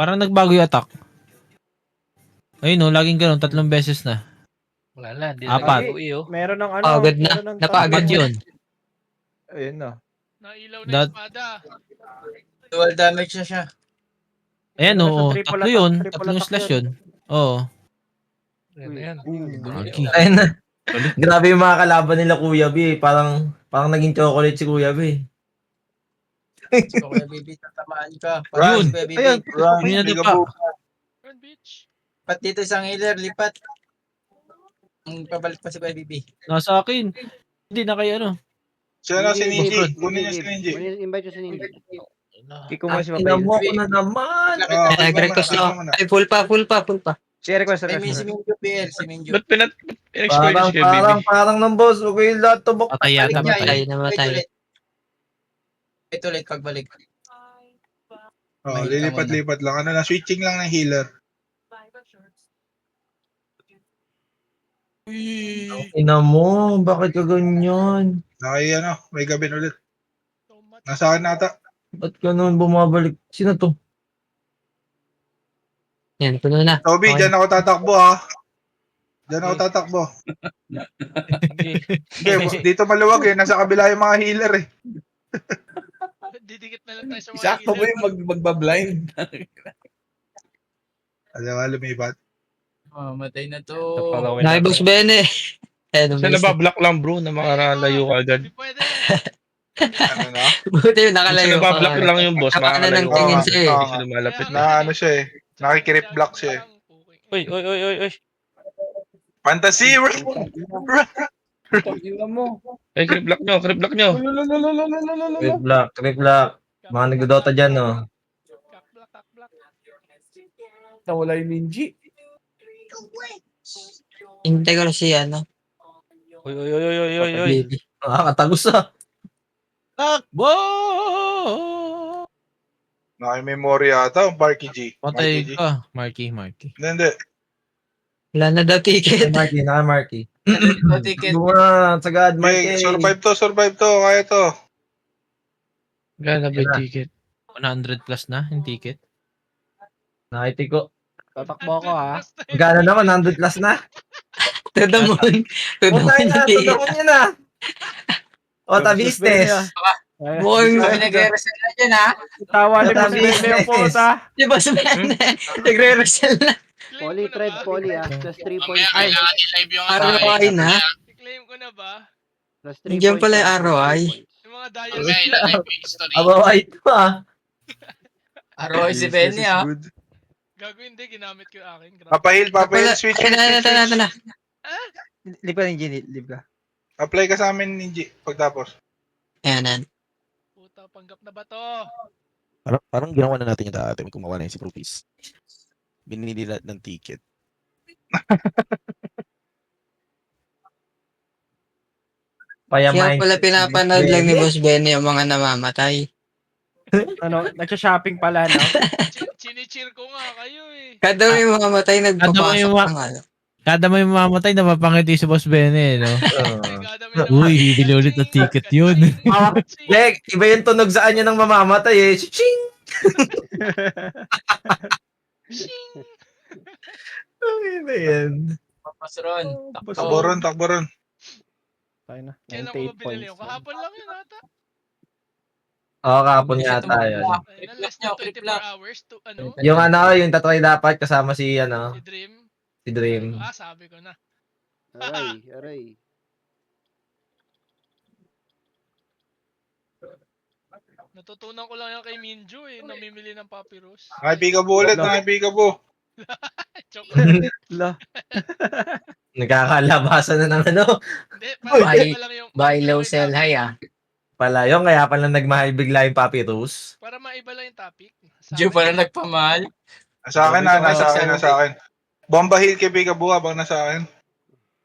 Parang nagbago yung attack. Ayun no, laging ganun, 3 beses na. Wala na, hindi Apat. nag-uwi oh. Meron ng ano. Pagod na. Meron ng Napagod Apat yun. Ayun na. Nailaw na That- yung espada. Dual damage na siya. Ayan Meron oo, sa triple 3 attack, yun. triple 3 attack slash yun. yun. Oo. Yan na yan. Gagi. Ayun na. Grabe yung mga kalaban nila Kuya B. Parang naging chocolate si Kuya B. So, Kuya Bibi, tatamaan ka. Yun. Kuya Bibi. Ayun. Run. Yun na Liga pa. po. Run, bitch. Lipat dito isang healer, lipat. Pabalik pa si Kuya Bibi. Nasa akin. Hindi na kayo ano. Siya na si Ninji. Bro. Kunin niya si Ninji. Invite nyo si Ninji. Kiko mo si Ina mo Mapay. ako na naman. Nag-request na. Ay, full pa. Si request, Ay, may si request. Minjo PL, si Minjo. Ba't in-exploit Parang, si Kuya Bibi? parang ng boss. Huwag kayo lahat tubok. Patay yata, Balik patay. niya, Namatay. Ito ulit, pagbalik. Oh, lilipat-lipat lang. Ano na, switching lang ng healer. Ina mo, bakit ka ganyan? May gabin ulit. So much. Nasa akin nata. Ba't ganun bumabalik? Sino to? Yan, puno na. Toby, Okay. dyan ako tatakbo ha. Dyan ako tatakbo. Hindi. Hindi, dito maluwag eh. Nasa kabila yung mga healer eh. Didikit na lang tayo sa mga Sakto mo healer. yung magbablind. Alam mo, lumipat. Oh, matay na to. Nakibos Bene. Eh, Sa nabablock lang bro na makalayo ka agad. Hindi pwede. Ano na? Buti yung Sa nakalayo nabablock lang yung boss, Nakakana ng makakalayo ka. tingin Oo, siya eh. oo. Kasi lumalapit Kaya na. Na ano siya eh. Nakikirip block siya eh. Uy. Fantasy! Tingnan mo. Ay, creep block nyo. Creep block. Mga nagdodota dyan, no? Kakblak. Nawala yung Minji. Hintay ko na siya, ano. Uy. Baby. Nakakatagos ah. Takbo! Naki-memory ata ang Parky G. Patay Marky G. ka. Marky. Hindi. Wala na daw ticket. Naka-Marky. Ito ticket. Bunga, sagad, Marky. Okay, survive to. Kaya to. Gana ba yung ticket? 100 plus na yung ticket. Nakitiko. Tatakbo ako ha. Magkano naman, 100 plus na. To the moon. To the Punta moon na, yung ticket. tudokon nyo na. Ota business. Mukhang Kami nagre-reset na dyan ha. Tawa ni Ota Boss Bene yung puta. di ba sa Bene? Nagre-resell na. Poly, trade, poly ah. Plus 3 points. Mamaya kailangan i-live yung ROI na. I-claim ko na ba? Plus 3 Nandiyan pala yung ROI. Yung mga dials. Mamaya i-live yung history. Aba, ito ah. Aroy si Benny ha. Gagawin din, ginamit ko yung akin. Grabe. Papahil, switch. Ito na. Live ka Ninji, live ka. Apply ka sa amin, Ninji, pagtapos. Ayan. Puta, panggap na ba to? Parang ginawa na natin yung dati kung mawala yung si Prupis. Binili lahat ng ticket. Kaya Payamain. pala pinapanood lang ni Boss Benny yung mga namamatay. Ano, nagsha-shopping pala, no? Chinichir ko nga kayo eh. Kada may mamamatay, nagpapasok Kada ng ano. Kada may mamamatay, napapangiti si Boss Bene, no? Uy, bibili ulit ng ticket yun. Leg, iba yung tunog sa kanya ng mamamatay eh. Ching! Ano na yan? Pasron. Takbo ron. Tayo na. Kailan ko 98 ba binili points. yung kahapon lang yun ata? Oo, kahapon yata yun. Ayun, less than 24 hours to ano? Yung ano, yung tatry dapat kasama si ano, Si Dream. si Dream. Sabi ko na. Aray. Natutunan ko lang yan kay Minju eh, namimili ng papyrus. Nakipigabo ulit, nakipigabo. Joke. La. Nagkakalabasan na ng ano. Hindi, parang lang yung... Buy low, sell high ah. Pala yun, kaya pala nagmahal bigla yung papyrus. Para maiba lang yung topic. Diyo pala nagpamahal. Nasa akin. Bomba Hill kay Pigabo habang nasa akin.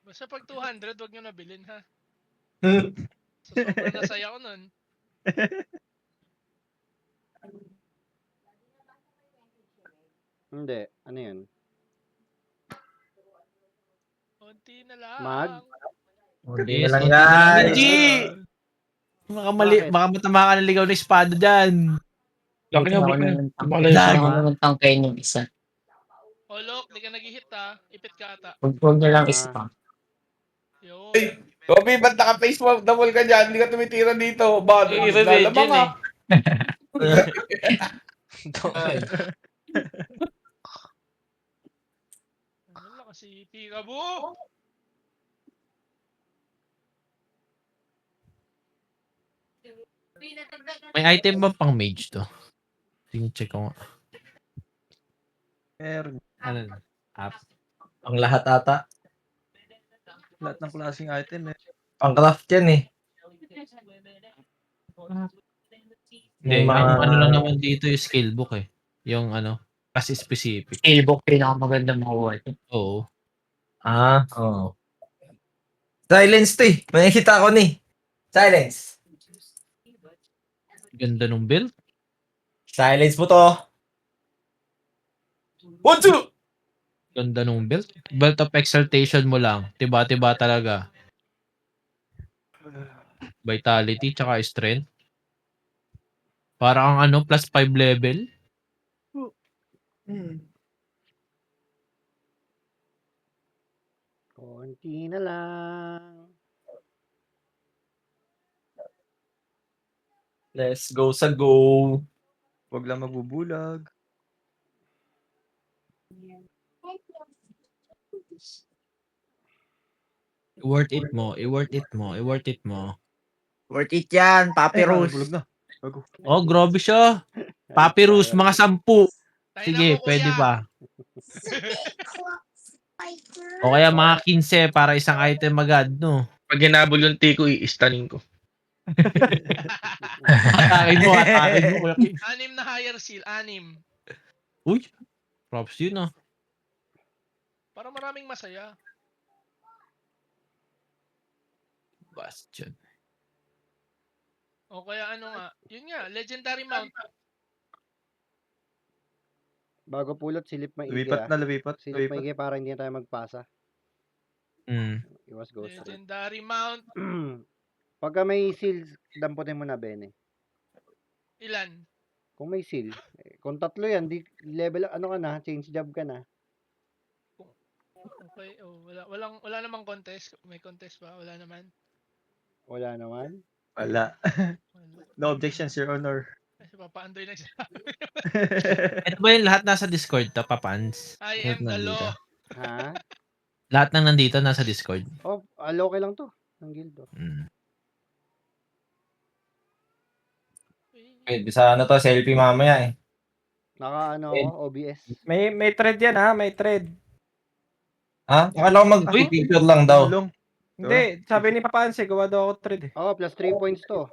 Basta pag 200, wag nyo nabilin ha. So, sobrang nasaya ko nun. Hindi. Ano yan? Konti na lang. Mag? Hindi Yes, na lang konti na lang, guys. G! Baka matama ka ng ligaw na espada dyan. Laki na, Ako laki na. naman tang- Tumakala yung Ako sabi. naman tangkayin yung isa. Oh, look, di ka nag-hit ha. Ipit ka ata. Huwag na lang Ah. isa. Yun. Kobe, ba't naka-face the wall ka dyan? Hindi ka tumitira dito. Ba, Eh, revenge lalabang yun ah. Wala kasi Peekaboo. May item ba pang mage to? Sige, check ko nga. Meron. Ano? App? Ang lahat ata. Lahat ng klaseng item eh. Ang craft yan eh. Hindi, Yung mga- ang ano lang naman dito yung skill book eh. Yung ano, kasi specific. Skillbook, pinakamaganda makuha ito. Oo. Oo. Silence to eh. May nakita ko ni. Silence. Ganda nung build. Silence mo to. 1, 2! Ganda nung build. Belt of exaltation mo lang. Tiba-tiba talaga. Vitality, tsaka strength. Para ang ano, plus 5 level. Konti na lang. Let's go sa go. Huwag lang magbubulag. I-worth it mo, i-worth it mo, i-worth it mo. Worth it yan, Papyrus. Bulog na. Bago. Oh, grabe siya. Papyrus, mga 10. Tayo Sige, na po, pwede kuya. pa. O kaya mga 15 para isang item agad, no? Pag hinabol yung tiko, i-stunning ko. Atakin mo, Kuya Kim. 6 na higher seal, 6. Uy, props yun ah. Para maraming masaya. Bastion. O kaya ano nga, yun nga, legendary mount. Bago pulot, silip maigi. Lumipat na, lumipat. Silip Lumipat. maigi para hindi na tayo magpasa. Iwas ghost ring. Legendary mount. Pagka may seals, damputin mo na, Bene. Ilan? Kung may seal, kung tatlo yan, di level, ano ka na, change job ka na. Okay, oh, wala namang contest. May contest ba? Wala naman. Wala naman. Wala. Wala. No objections, Your Honor. Kasi papaandoy nagsabi. Ito ba yung lahat nasa Discord to, papans? I Lahat am the nandito. law. Ha? Lahat nang nandito nasa Discord. Oh, okay lang to. Ng guild. Pwede sa ano to, selfie mamaya eh. Naka ano ako, OBS. May thread yan ha, may thread. Ha? Akala ko mag-picture lang daw. Tulong. Hindi, sabi ni Papanse, gawa daw ako thread eh. Oh, plus 3 points to.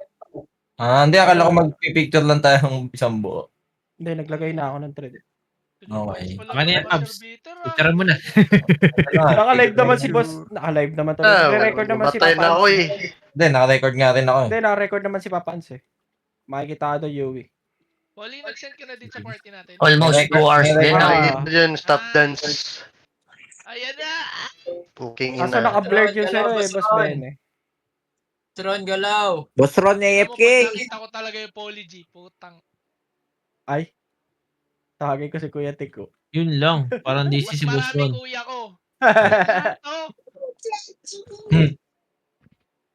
Hindi, akala ko mag-picture lang tayong isang buo. Hindi, naglagay na ako ng thread. Okay. Ano yan, Abs? Picture mo na. Naka-live naman si boss. Naka-live naman to. Naka-record naman si Papanse. Hindi, naka-record nga rin ako eh. Hindi, naka-record naman si Papanse. Makikita ka doon, Yui. Wally, nag-send ka na din sa party natin. Almost 2 hours din. Ah. Yun, stop dance. Ayan na! Puking Kaso ina. naka-blurred yung sa'yo eh, boss Ben eh. Tron galaw. Boss Ron, Alam mo, pag nakita ko talaga yung Poly-G, putang. Ay. Tawagin ko si Kuya Tiko. Yun lang. Parang this Mas is si Boss marami Ron. kuya ko. Oh,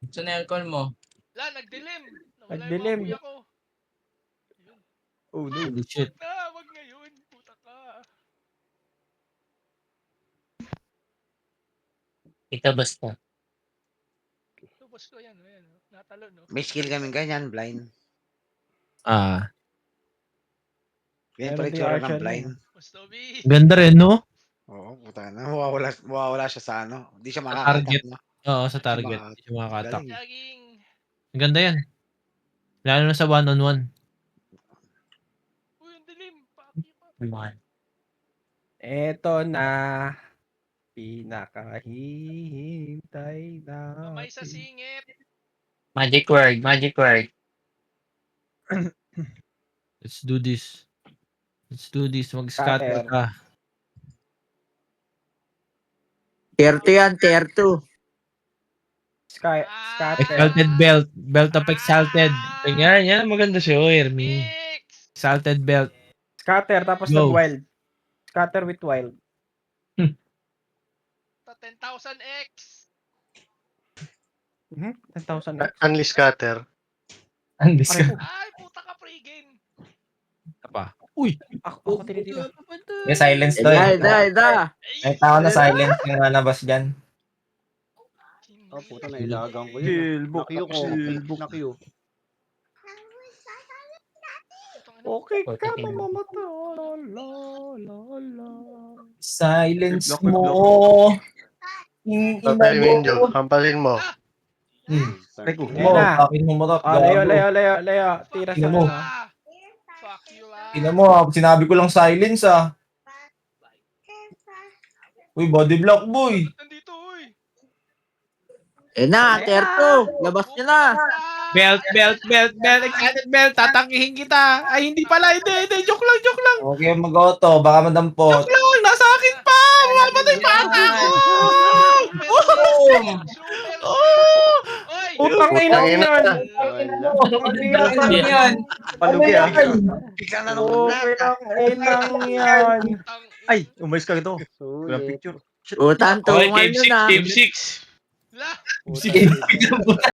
Saan na alcohol mo? nagdilim. Nawala Nagdilim. yung mga kuya ko. Oh no. Holy shit. Wag ngayon. Puta ka. Ito basta. Tubos ko yan. Ayan, oh. Natalo, no? May skill kami ganyan, blind. Meron Yan pala din itsura Archer ng blind. Gusto, B. Ganda rin, no? Oo, puta na. Mawawala siya sa ano. Hindi siya target. makakakat, no? Oo, sa target. Hindi siya makakatak. Galing. Jogging. Ang ganda yan. Lalo na sa one-on-one. Uy, ang dilim. Papi. Eto na. Pinakahihintay na. Kamay sa singit. Magic word, magic word. Let's do this. Let's do this. Mag-scatter Scatter. ka. Tier 2 yan, tier 2. Scatter. Exalted belt. Belt of exalted. Yan, maganda siya, Hermie. Mix. Salted belt. Scatter, tapos Go. nag-wild. Scatter with wild. 10,000x. 10,000 X. Unli scatter. Ang disco. Ay, puta ka pre-game. Pa. Ako tinitira. May silence to eh. May tao na silence yung nanabas dyan. Oh, puta na ilagang ko yun. Silbok. Na-Q ko. Na-Q. Okay Puta, ka, tingnan. mamamata. La, la, la. Silence mo. Papel window. Hampalin mo. Ayan na. Akin mo motot. Layo. Tira sa Tingnan mo. ano. Fuck you ah. Tingnan mo, sinabi ko lang silence ah. Uy, body block boy. Nandito, uy. na, Kerto. Labas niya na. Belt. Excited belt. Tatakihin kita. Ay, hindi pala. Hindi. Joke lang. Okay, mag-auto. Baka madampot. Joke lang. Nasa akin pa. Mamamatay pa ako. Oy! Utang ina Putang ina. yan. Ano yan? Palugi ah. Ika na Okay lang yan. Ay, umalis ka ito. Walang Sulit. picture. Oy, game 6. La! Puta.